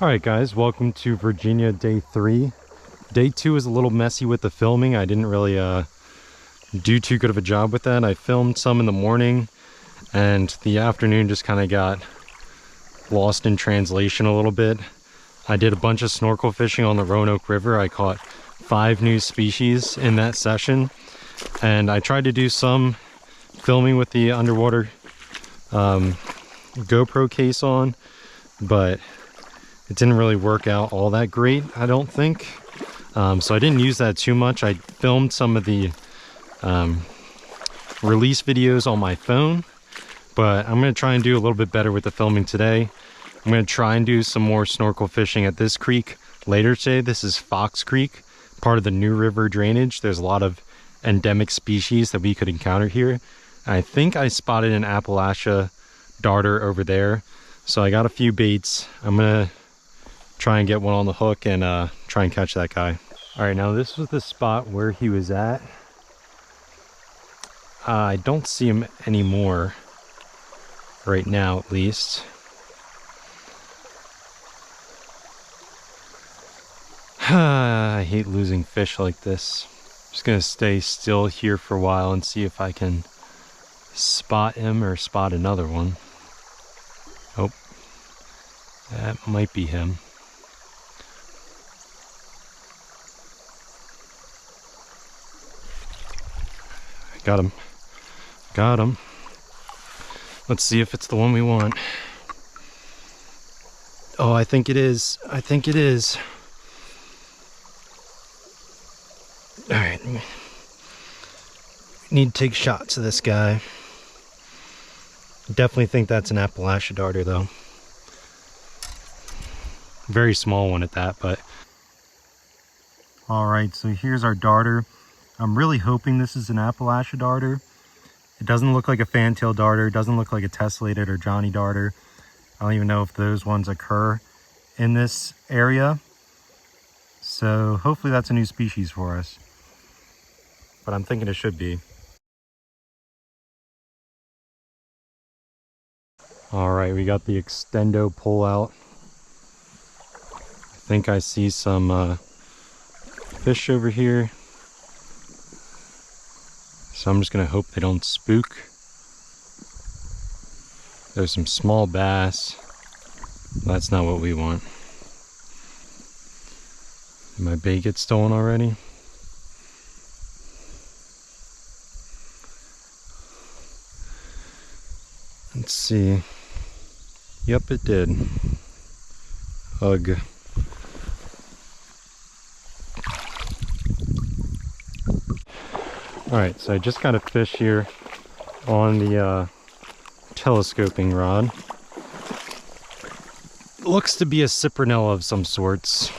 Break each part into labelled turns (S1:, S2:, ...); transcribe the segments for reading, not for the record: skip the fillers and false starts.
S1: All right, guys, welcome to Virginia day 3. Day 2 is a little messy with the filming. I didn't really do too good of a job with that. I filmed some in the morning, and the afternoon just kind of got lost in translation a little bit. I did a bunch of snorkel fishing on the Roanoke River. I caught 5 new species in that session, and I tried to do some filming with the underwater GoPro case on, but it didn't really work out all that great, I don't think. So I didn't use that too much. I filmed some of the release videos on my phone, but I'm going to try and do a little bit better with the filming today. I'm going to try and do some more snorkel fishing at this creek later today. This is Fox Creek, part of the New River drainage. There's a lot of endemic species that we could encounter here. I think I spotted an Appalachia darter over there, so I got a few baits. I'm going to try and get one on the hook and try and catch that guy. All right, now this was the spot where he was at. I don't see him anymore right now, at least. I hate losing fish like this. I'm just gonna stay still here for a while and see if I can spot him or spot another one. Oh, that might be him. Got him. Got him. Let's see if it's the one we want. Oh, I think it is. I think it is. All right. Need to take shots of this guy. Definitely think that's an Appalachia darter, though. Very small one at that, but. All right, so here's our darter. I'm really hoping this is an Appalachia darter. It doesn't look like a fantail darter. It doesn't look like a tessellated or Johnny darter. I don't even know if those ones occur in this area. So hopefully that's a new species for us. But I'm thinking it should be. All right, we got the extendo pull out. I think I see some fish over here. So I'm just gonna hope they don't spook. There's some small bass. That's not what we want. Did my bait get stolen already? Let's see. Yep, it did. Ugh. Alright, so I just got a fish here on the telescoping rod. Looks to be a cyprinella of some sorts.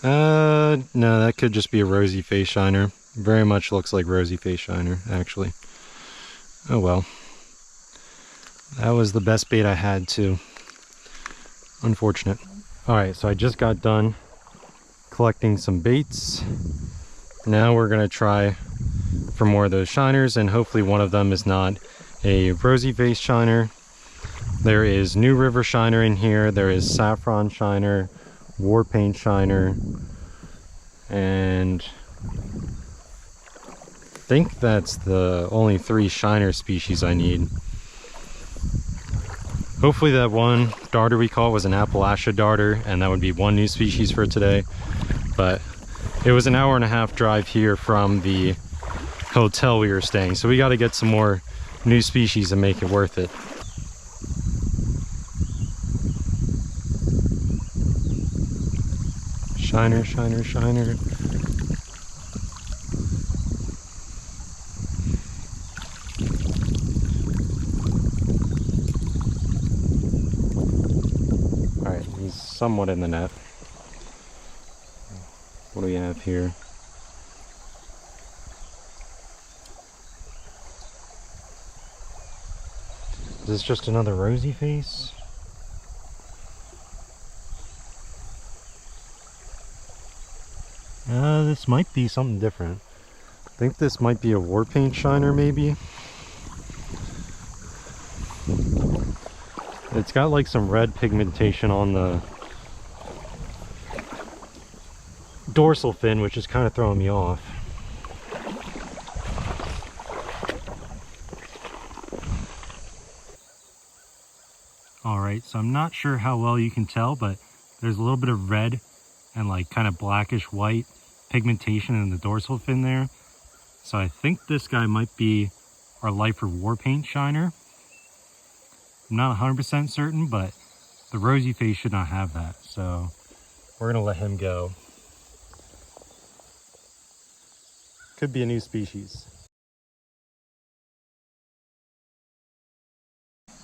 S1: No, that could just be a rosy face shiner. Very much looks like rosy face shiner, actually. Oh well. That was the best bait I had, too. Unfortunate. Alright, so I just got done collecting some baits. Now we're gonna try for more of those shiners, and hopefully one of them is not a rosy face shiner. There is New River shiner in here. There is saffron shiner, war paint shiner, and I think that's the only 3 shiner species I need. Hopefully that one darter we caught was an Appalachia darter, and that would be 1 new species for today. But it was an 1.5-hour drive here from the hotel we were staying, so we got to get some more new species and make it worth it. Shiner, shiner, shiner. Alright, he's somewhat in the net. What do we have here? Is this just another rosy face? This might be something different. I think this might be a war paint shiner, maybe. It's got like some red pigmentation on the dorsal fin, which is kind of throwing me off. Alright, so I'm not sure how well you can tell, but there's a little bit of red and like kind of blackish white pigmentation in the dorsal fin there. So I think this guy might be our Lifer War Paint Shiner. I'm not 100% certain, but the rosy face should not have that. So we're gonna let him go. Could be a new species.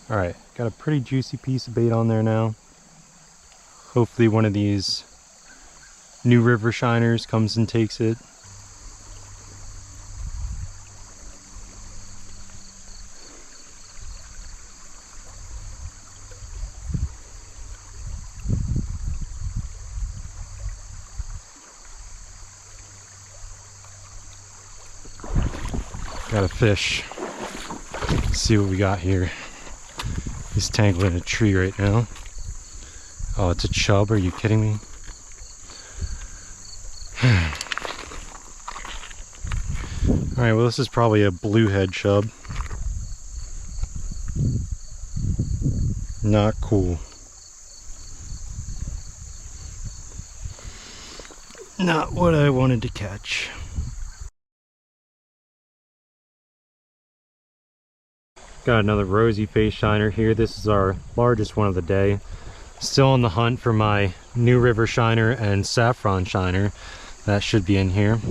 S1: All right, got a pretty juicy piece of bait on there now. Hopefully one of these new river shiners comes and takes it. Got a fish. Let's see what we got here. He's tangled in a tree right now. Oh, it's a chub. Are you kidding me? Alright, well, this is probably a bluehead chub. Not cool. Not what I wanted to catch. Got another rosy face shiner here. This is our largest one of the day. Still on the hunt for my new river shiner and saffron shiner. That should be in here.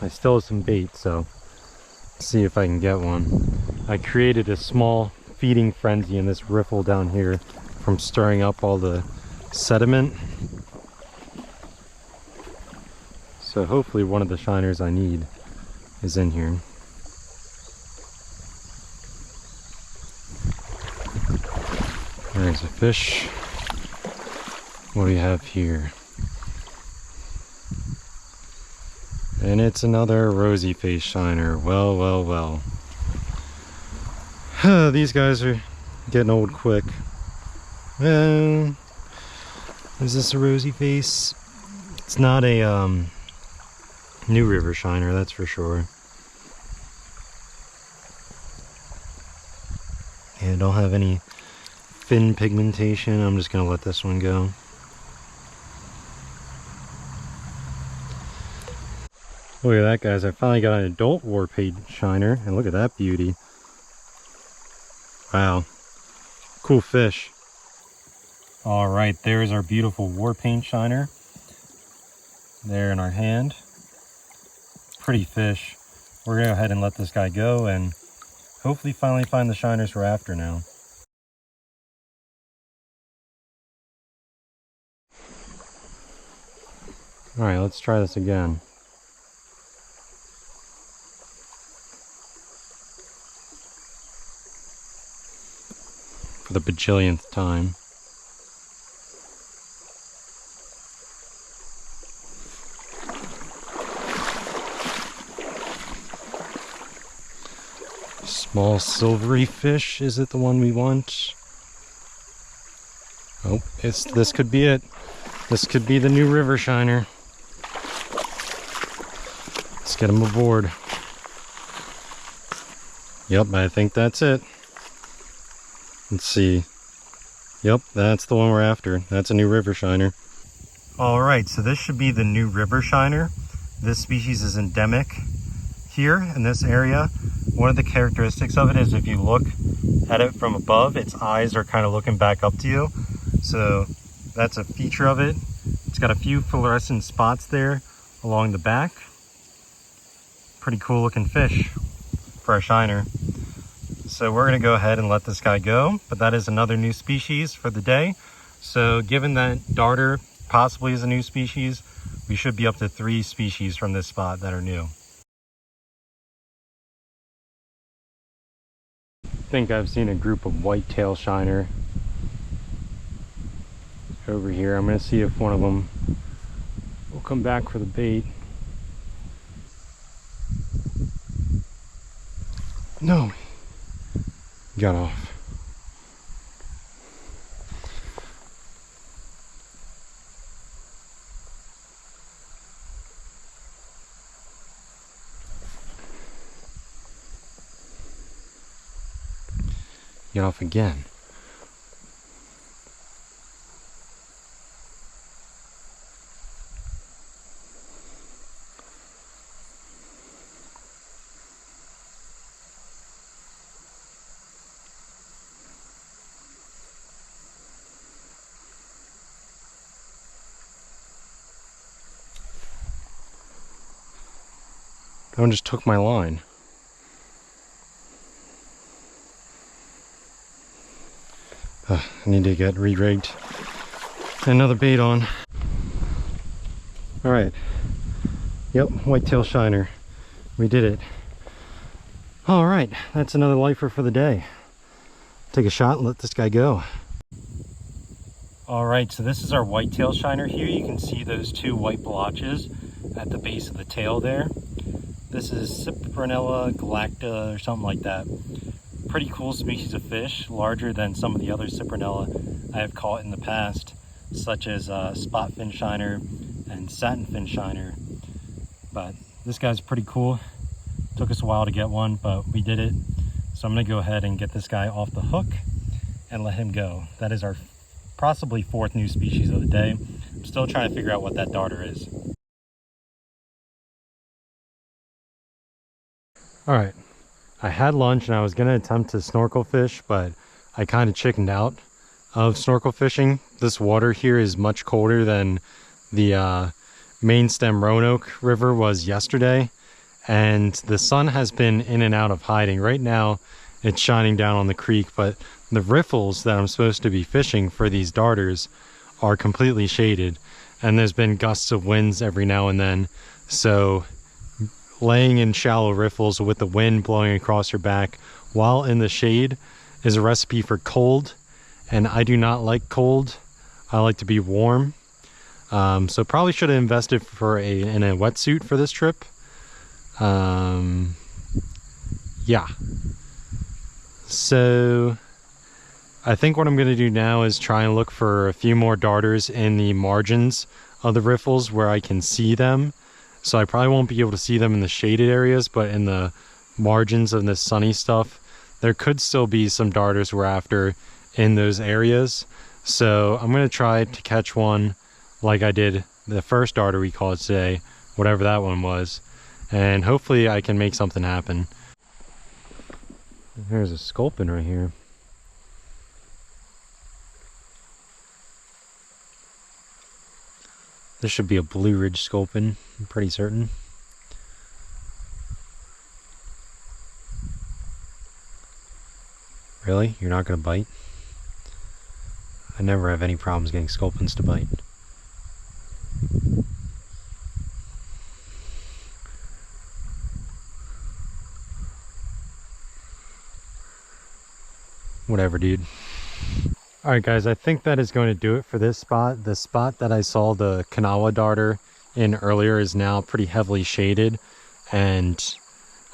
S1: I still have some bait, so let's see if I can get one. I created a small feeding frenzy in this riffle down here from stirring up all the sediment. So hopefully one of the shiners I need is in here. There's a fish. What do we have here? And it's another rosy face shiner. Well, well, well. These guys are getting old quick. Is this a rosy face? It's not a new river shiner, that's for sure. Yeah, I don't have any fin pigmentation. I'm just gonna let this one go. Look at that, guys. I finally got an adult war paint shiner, and look at that beauty. Wow, cool fish. All right, there's our beautiful war paint shiner there in our hand. Pretty fish. We're gonna go ahead and let this guy go and hopefully finally find the shiners we're after now. All right, let's try this again. For the bajillionth time. Small silvery fish, is it the one we want? Oh, this could be it. This could be the new river shiner. Let's get him aboard. Yep, I think that's it. Let's see. Yep, that's the one we're after. That's a new river shiner. Alright, so this should be the new river shiner. This species is endemic here in this area. One of the characteristics of it is if you look at it from above, its eyes are kind of looking back up to you. So that's a feature of it. It's got a few fluorescent spots there along the back. Pretty cool looking fish for a shiner. So we're gonna go ahead and let this guy go, but that is another new species for the day. So given that darter possibly is a new species, we should be up to 3 species from this spot that are new. I think I've seen a group of whitetail shiner over here. I'm going to see if one of them will come back for the bait. No. Got off. Get off again. That one just took my line. I need to get re-rigged. Another bait on. Alright. Yep, whitetail shiner. We did it. Alright, that's another lifer for the day. Take a shot and let this guy go. Alright, so this is our whitetail shiner here. You can see those two white blotches at the base of the tail there. This is Cyprinella galacta or something like that. Pretty cool species of fish, larger than some of the other Cyprinella I have caught in the past, such as spot fin shiner and satin fin shiner. But this guy's pretty cool. Took us a while to get one, but we did it. So I'm gonna go ahead and get this guy off the hook and let him go. That is our possibly fourth new species of the day. I'm still trying to figure out what that darter is. All right, I had lunch and I was gonna attempt to snorkel fish, but I kind of chickened out of snorkel fishing. This water here is much colder than the main stem Roanoke River was yesterday, and the sun has been in and out of hiding. Right now it's shining down on the creek, but the riffles that I'm supposed to be fishing for these darters are completely shaded, and there's been gusts of winds every now and then. So laying in shallow riffles with the wind blowing across your back while in the shade is a recipe for cold, and I do not like cold. I like to be warm. So probably should have invested in a wetsuit for this trip. Yeah. So I think what I'm going to do now is try and look for a few more darters in the margins of the riffles where I can see them. So I probably won't be able to see them in the shaded areas, but in the margins of the sunny stuff, there could still be some darters we're after in those areas. So I'm going to try to catch one like I did the first darter we caught today, whatever that one was, and hopefully I can make something happen. There's a sculpin right here. This should be a Blue Ridge sculpin, I'm pretty certain. Really? You're not going to bite? I never have any problems getting sculpins to bite. Whatever, dude. Alright guys, I think that is going to do it for this spot. The spot that I saw the Kanawha darter in earlier is now pretty heavily shaded, and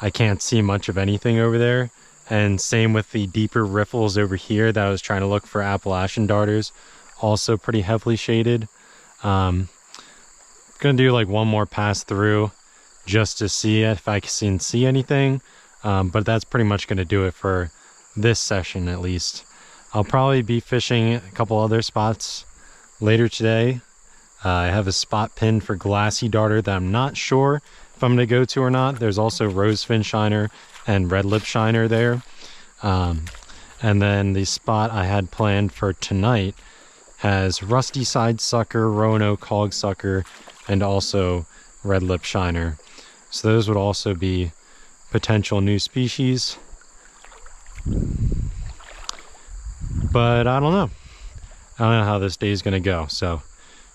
S1: I can't see much of anything over there. And same with the deeper riffles over here that I was trying to look for Appalachian darters, also pretty heavily shaded. Gonna do like one more pass through just to see if I can see anything, but that's pretty much gonna do it for this session at least. I'll probably be fishing a couple other spots later today. I have a spot pinned for glassy darter that I'm not sure if I'm going to go to or not. There's also rosefin shiner and red lip shiner there. And then the spot I had planned for tonight has rusty side sucker, Roanoke hog sucker, and also red lip shiner. So those would also be potential new species. But I don't know. I don't know how this day is going to go. So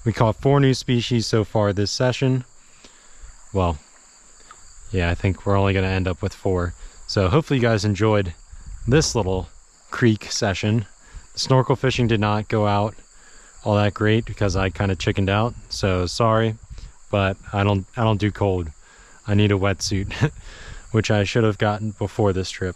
S1: we caught 4 new species so far this session. Well, yeah, I think we're only going to end up with 4. So hopefully you guys enjoyed this little creek session. The snorkel fishing did not go out all that great because I kind of chickened out. So sorry, but I don't do cold. I need a wetsuit. which I should have gotten before this trip.